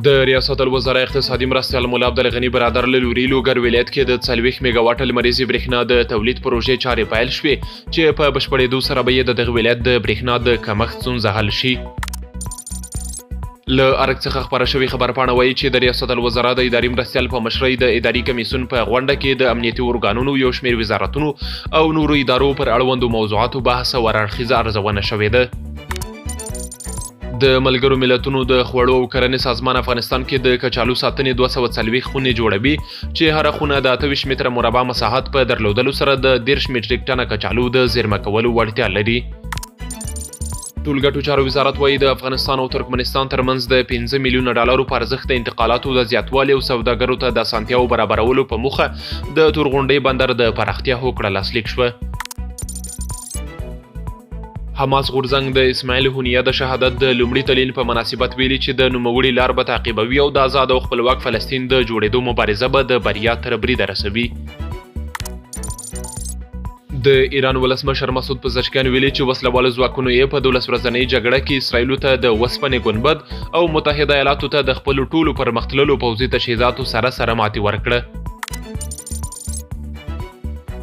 د ریاست الوزرا اقتصادي مرستیال مولا عبدالغني برادر له لوري لوګر ولایت کې د 40 میگاواټ لمریزې برېښنا د تولید پروژې چارې پیل شوې چې په بشپړېدو سره به د دغه ولایت د برېښنا د کمښت ستونزه حل شي. له ارګ څخه خبره شوې خبرپاڼه وایي چې د ریاست الوزرا د اداري مرستیال په مشرۍ د اداري کمیسیون په غونډه کې د امنیتي ارګانونو یو شمېر وزارتونو او نورو ادارو پر اړوندو موضوعاتو بحث او اړخیزه ارزونه شوې ده. د ملګرو ملتونو د خوړو او کرنې سازمان افغانستان کې د کچالو ساتنې 240 خونې جوړوي چې هر خونه د 28 متره مربع مساحت په درلودلو سره د 10 میټریک ټنه کچالو د زیرمه کولو وړتیا لري. ټولګټو چارو وزارت وایي د افغانستان او ترکمنستان ترمنځ د 15 میلیونه ډالرو په ارزښت د انتقالاتو د زیاتوالي او سوداګرو ته د اسانتیاو برابرولو په موخه د تورغونډۍ بندر د پراختیا هوکړه لاسلیک شوه. حماس غورځنګ د اسماعیل هونیه د شهادت د لومړي تلین په مناسبت ویلي چې د نوموړي لار به تعقیبوي او د آزاد او خپلواک فلسطین د جوړېدو مبارزه به د بریا تر بریده رسوي. د ایران ولسمشر مسعود پزشکیان ویلي چې وسلوالو ځواکونو یې په 12 ورځنۍ جګړه کې اسرائیلو ته د وسپنې ګنبد او متحده ایالاتو ته د خپلو ټولو پرمختللو پوځي تجهیزاتو سره ماتې ورکړه.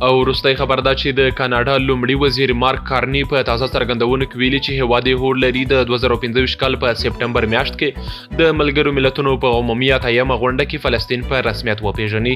او وروستی خبر دا چې د کاناډا لومړي وزیر مارک کارني په تازه څرګندونو کې ویلي چې هیواد یې هوډ لري د 2025 کال په سپټمبر میاشت کې د ملګرو ملتونو په عمومي 8مه غونډه کې فلسطین په رسمیت وپیژني.